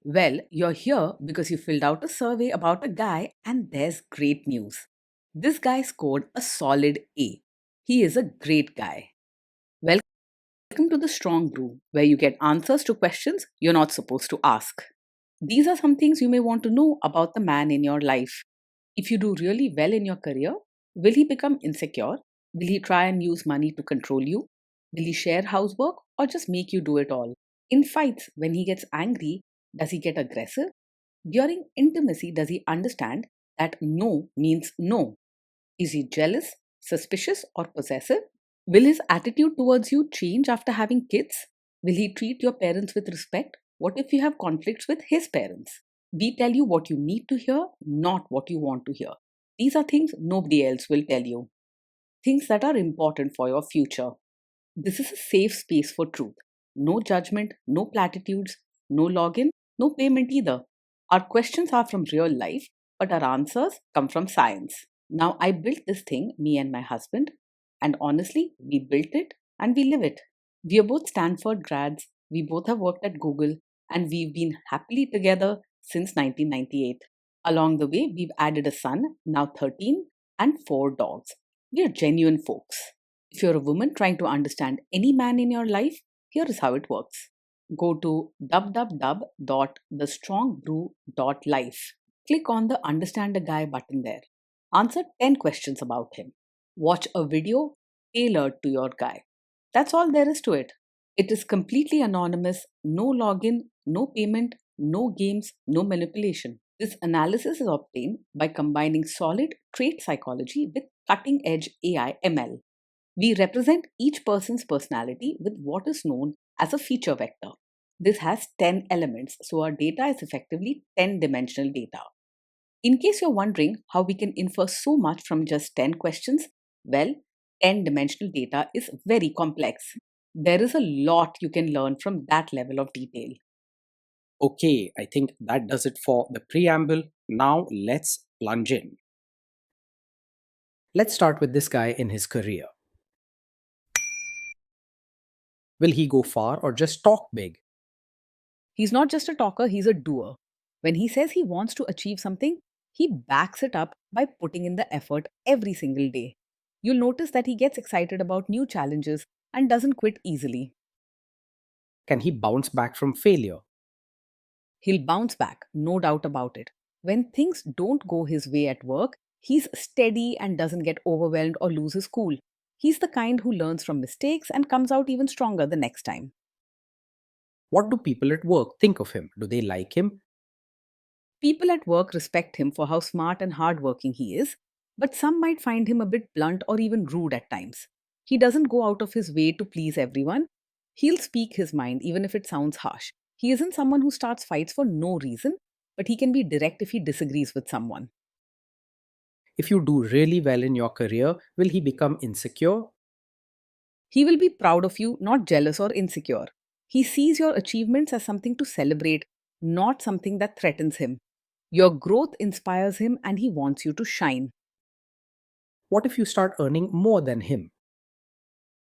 Well, you're here because you filled out a survey about a guy, and there's great news. This guy scored a solid A. He is a great guy. Welcome to the Strong Brew, where you get answers to questions you're not supposed to ask. These are some things you may want to know about the man in your life. If you do really well in your career, will he become insecure? Will he try and use money to control you? Will he share housework or just make you do it all? In fights, when he gets angry, does he get aggressive? During intimacy, does he understand that no means no? Is he jealous, suspicious, or possessive? Will his attitude towards you change after having kids? Will he treat your parents with respect? What if you have conflicts with his parents? We tell you what you need to hear, not what you want to hear. These are things nobody else will tell you, things that are important for your future. This is a safe space for truth. No judgment, no platitudes, no login, no payment either. Our questions are from real life, but our answers come from science. Now, I built this thing, me and my husband, and honestly, we built it and we live it. We are both Stanford grads, we both have worked at Google, and we've been happily together since 1998. Along the way, we've added a son, now 13, and 4 dogs. We are genuine folks. If you're a woman trying to understand any man in your life, here is how it works. Go to www.thestrongbrew.life. Click on the Understand a Guy button there. Answer 10 questions about him. Watch a video tailored to your guy. That's all there is to it. It is completely anonymous, no login, no payment, no games, no manipulation. This analysis is obtained by combining solid trait psychology with cutting edge AI ML. We represent each person's personality with what is known as a feature vector. This has 10 elements, so our data is effectively 10-dimensional data. In case you're wondering how we can infer so much from just 10 questions, well, 10-dimensional data is very complex. There is a lot you can learn from that level of detail. Okay, I think that does it for the preamble. Now let's plunge in. Let's start with this guy in his career. Will he go far or just talk big? He's not just a talker, he's a doer. When he says he wants to achieve something, he backs it up by putting in the effort every single day. You'll notice that he gets excited about new challenges and doesn't quit easily. Can he bounce back from failure? He'll bounce back, no doubt about it. When things don't go his way at work, he's steady and doesn't get overwhelmed or lose his cool. He's the kind who learns from mistakes and comes out even stronger the next time. What do people at work think of him? Do they like him? People at work respect him for how smart and hardworking he is, but some might find him a bit blunt or even rude at times. He doesn't go out of his way to please everyone. He'll speak his mind even if it sounds harsh. He isn't someone who starts fights for no reason, but he can be direct if he disagrees with someone. If you do really well in your career, will he become insecure? He will be proud of you, not jealous or insecure. He sees your achievements as something to celebrate, not something that threatens him. Your growth inspires him and he wants you to shine. What if you start earning more than him?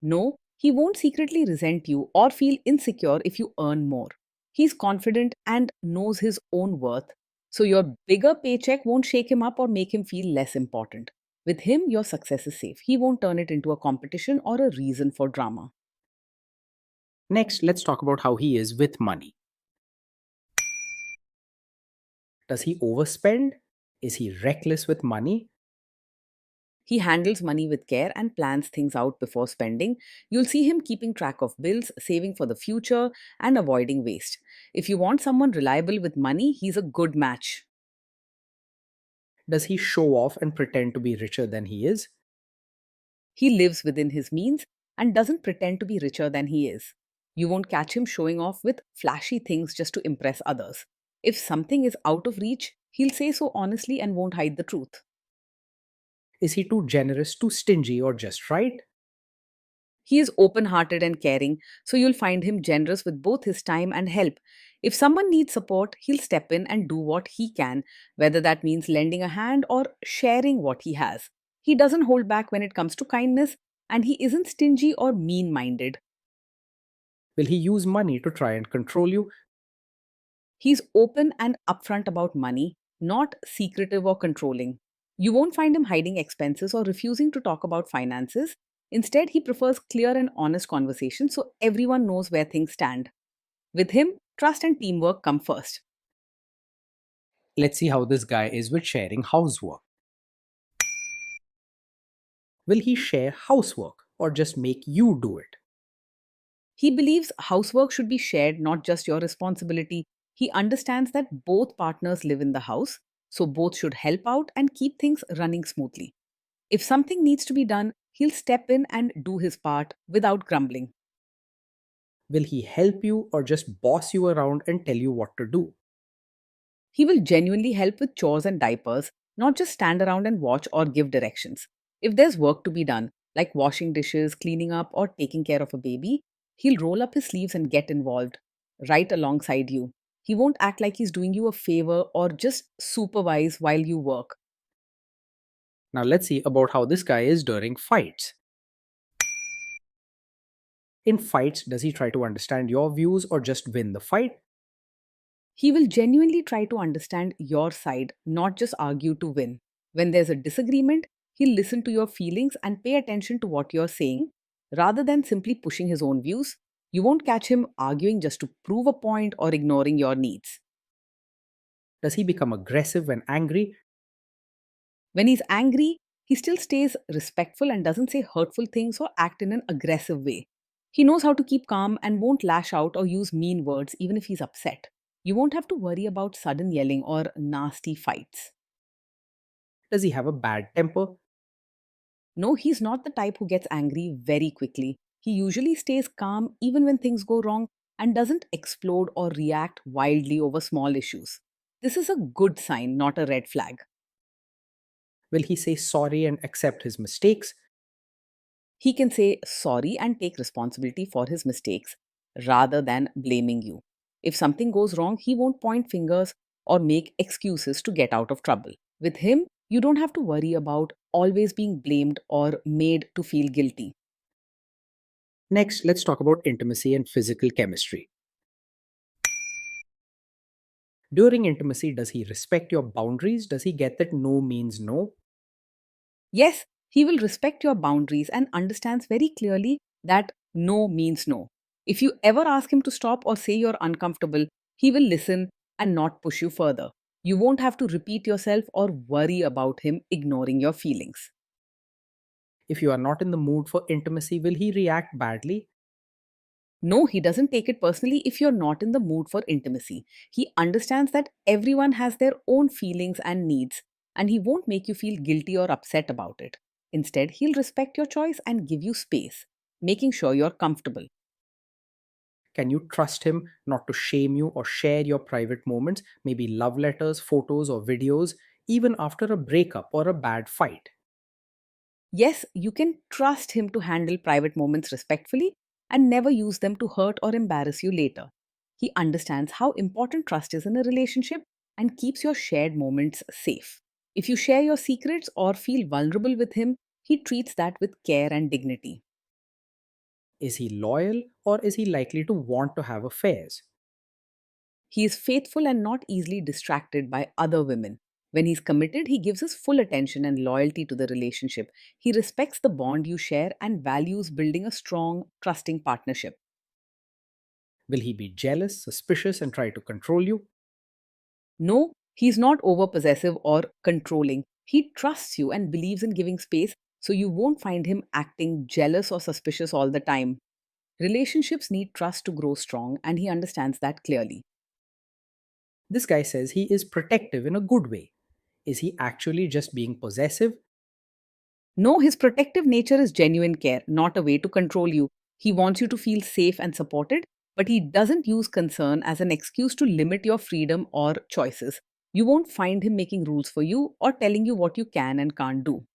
No, he won't secretly resent you or feel insecure if you earn more. He's confident and knows his own worth, so your bigger paycheck won't shake him up or make him feel less important. With him, your success is safe. He won't turn it into a competition or a reason for drama. Next, let's talk about how he is with money. Does he overspend? Is he reckless with money? He handles money with care and plans things out before spending. You'll see him keeping track of bills, saving for the future, and avoiding waste. If you want someone reliable with money, he's a good match. Does he show off and pretend to be richer than he is? He lives within his means and doesn't pretend to be richer than he is. You won't catch him showing off with flashy things just to impress others. If something is out of reach, he'll say so honestly and won't hide the truth. Is he too generous, too stingy, or just right? He is open hearted and caring, so you'll find him generous with both his time and help. If someone needs support, he'll step in and do what he can, whether that means lending a hand or sharing what he has. He doesn't hold back when it comes to kindness, and he isn't stingy or mean minded. Will he use money to try and control you? He's open and upfront about money, not secretive or controlling. You won't find him hiding expenses or refusing to talk about finances. Instead, he prefers clear and honest conversation so everyone knows where things stand. With him, trust and teamwork come first. Let's see how this guy is with sharing housework. Will he share housework or just make you do it? He believes housework should be shared, not just your responsibility. He understands that both partners live in the house, so both should help out and keep things running smoothly. If something needs to be done, he'll step in and do his part without grumbling. Will he help you or just boss you around and tell you what to do? He will genuinely help with chores and diapers, not just stand around and watch or give directions. If there's work to be done, like washing dishes, cleaning up, or taking care of a baby, he'll roll up his sleeves and get involved right alongside you. He won't act like he's doing you a favor or just supervise while you work. Now let's see about how this guy is during fights. In fights, does he try to understand your views or just win the fight? He will genuinely try to understand your side, not just argue to win. When there's a disagreement, he'll listen to your feelings and pay attention to what you're saying rather than simply pushing his own views. You won't catch him arguing just to prove a point or ignoring your needs. Does he become aggressive when angry? When he's angry, he still stays respectful and doesn't say hurtful things or act in an aggressive way. He knows how to keep calm and won't lash out or use mean words even if he's upset. You won't have to worry about sudden yelling or nasty fights. Does he have a bad temper? No, he's not the type who gets angry very quickly. He usually stays calm even when things go wrong and doesn't explode or react wildly over small issues. This is a good sign, not a red flag. Will he say sorry and accept his mistakes? He can say sorry and take responsibility for his mistakes rather than blaming you. If something goes wrong, he won't point fingers or make excuses to get out of trouble. With him, you don't have to worry about always being blamed or made to feel guilty. Next, let's talk about intimacy and physical chemistry. During intimacy, does he respect your boundaries? Does he get that no means no? Yes, he will respect your boundaries and understands very clearly that no means no. If you ever ask him to stop or say you're uncomfortable, he will listen and not push you further. You won't have to repeat yourself or worry about him ignoring your feelings. If you are not in the mood for intimacy, will he react badly? No, he doesn't take it personally if you're not in the mood for intimacy. He understands that everyone has their own feelings and needs, and he won't make you feel guilty or upset about it. Instead, he'll respect your choice and give you space, making sure you're comfortable. Can you trust him not to shame you or share your private moments, maybe love letters, photos, or videos, even after a breakup or a bad fight? Yes, you can trust him to handle private moments respectfully and never use them to hurt or embarrass you later. He understands how important trust is in a relationship and keeps your shared moments safe. If you share your secrets or feel vulnerable with him, he treats that with care and dignity. Is he loyal or is he likely to want to have affairs? He is faithful and not easily distracted by other women. When he's committed, he gives his full attention and loyalty to the relationship. He respects the bond you share and values building a strong, trusting partnership. Will he be jealous, suspicious, and try to control you? No, he's not over possessive or controlling. He trusts you and believes in giving space, so you won't find him acting jealous or suspicious all the time. Relationships need trust to grow strong, and he understands that clearly. This guy says he is protective in a good way. Is he actually just being possessive? No, his protective nature is genuine care, not a way to control you. He wants you to feel safe and supported, but he doesn't use concern as an excuse to limit your freedom or choices. You won't find him making rules for you or telling you what you can and can't do.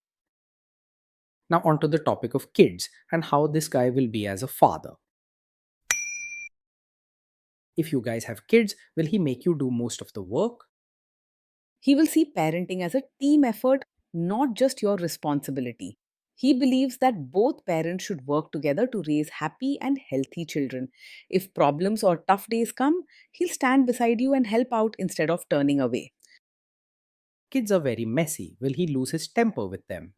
Now, onto the topic of kids and how this guy will be as a father. If you guys have kids, will he make you do most of the work? He will see parenting as a team effort, not just your responsibility. He believes that both parents should work together to raise happy and healthy children. If problems or tough days come, he'll stand beside you and help out instead of turning away. Kids are very messy. Will he lose his temper with them?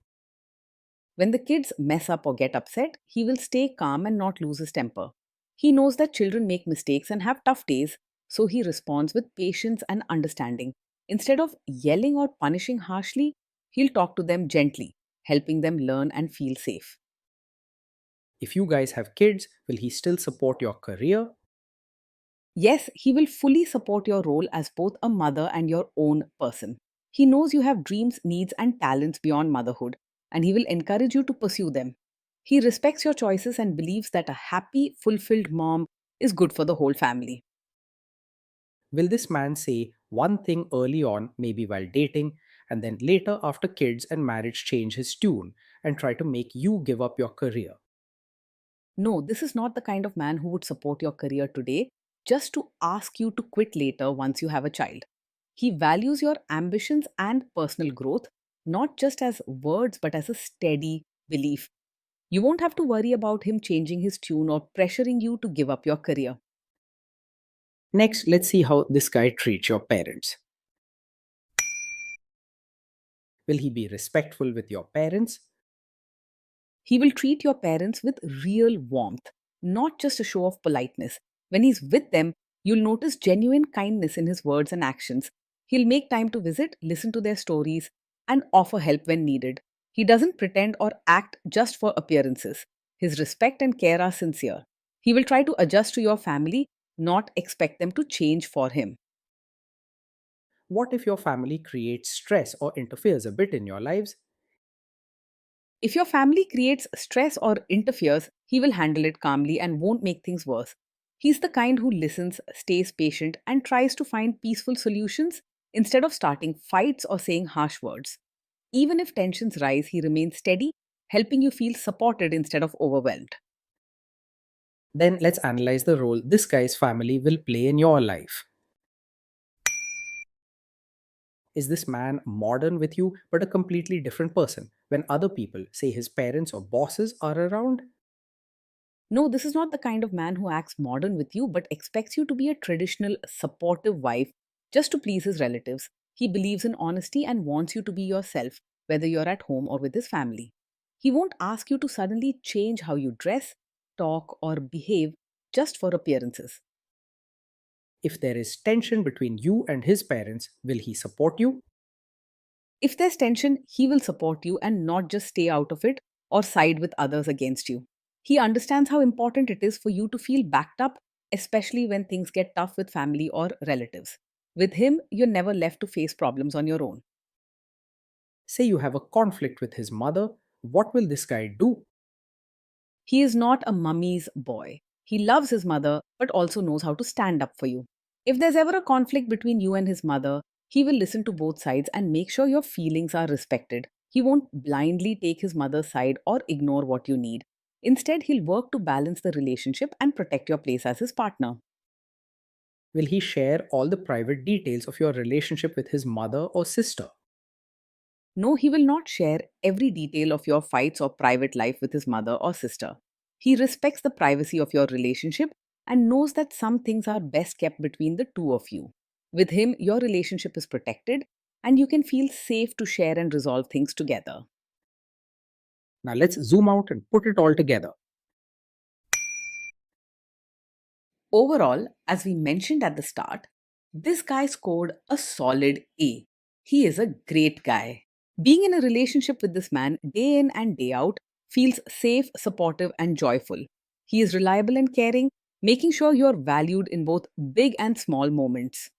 When the kids mess up or get upset, he will stay calm and not lose his temper. He knows that children make mistakes and have tough days, so he responds with patience and understanding. Instead of yelling or punishing harshly, he'll talk to them gently, helping them learn and feel safe. If you guys have kids, will he still support your career? Yes, he will fully support your role as both a mother and your own person. He knows you have dreams, needs, and talents beyond motherhood, and he will encourage you to pursue them. He respects your choices and believes that a happy, fulfilled mom is good for the whole family. Will this man say one thing early on, maybe while dating, and then later after kids and marriage change his tune and try to make you give up your career? No, this is not the kind of man who would support your career today just to ask you to quit later once you have a child. He values your ambitions and personal growth, not just as words but as a steady belief. You won't have to worry about him changing his tune or pressuring you to give up your career. Next, let's see how this guy treats your parents. Will he be respectful with your parents? He will treat your parents with real warmth, not just a show of politeness. When he's with them, you'll notice genuine kindness in his words and actions. He'll make time to visit, listen to their stories, and offer help when needed. He doesn't pretend or act just for appearances. His respect and care are sincere. He will try to adjust to your family, not expect them to change for him. What if your family creates stress or interferes a bit in your lives? If your family creates stress or interferes, he will handle it calmly and won't make things worse. He's the kind who listens, stays patient, and tries to find peaceful solutions instead of starting fights or saying harsh words. Even if tensions rise, he remains steady, helping you feel supported instead of overwhelmed. Then let's analyze the role this guy's family will play in your life. Is this man modern with you but a completely different person when other people, say his parents or bosses, are around? No, this is not the kind of man who acts modern with you but expects you to be a traditional, supportive wife just to please his relatives. He believes in honesty and wants you to be yourself, whether you're at home or with his family. He won't ask you to suddenly change how you dress, talk, or behave just for appearances. If there is tension between you and his parents, will he support you? If there's tension, he will support you and not just stay out of it or side with others against you. He understands how important it is for you to feel backed up, especially when things get tough with family or relatives. With him, you're never left to face problems on your own. Say you have a conflict with his mother, what will this guy do? He is not a mummy's boy. He loves his mother, but also knows how to stand up for you. If there's ever a conflict between you and his mother, he will listen to both sides and make sure your feelings are respected. He won't blindly take his mother's side or ignore what you need. Instead, he'll work to balance the relationship and protect your place as his partner. Will he share all the private details of your relationship with his mother or sister? No, he will not share every detail of your fights or private life with his mother or sister. He respects the privacy of your relationship and knows that some things are best kept between the two of you. With him, your relationship is protected and you can feel safe to share and resolve things together. Now let's zoom out and put it all together. Overall, as we mentioned at the start, this guy scored a solid A. He is a great guy. Being in a relationship with this man day in and day out feels safe, supportive, and joyful. He is reliable and caring, making sure you're valued in both big and small moments.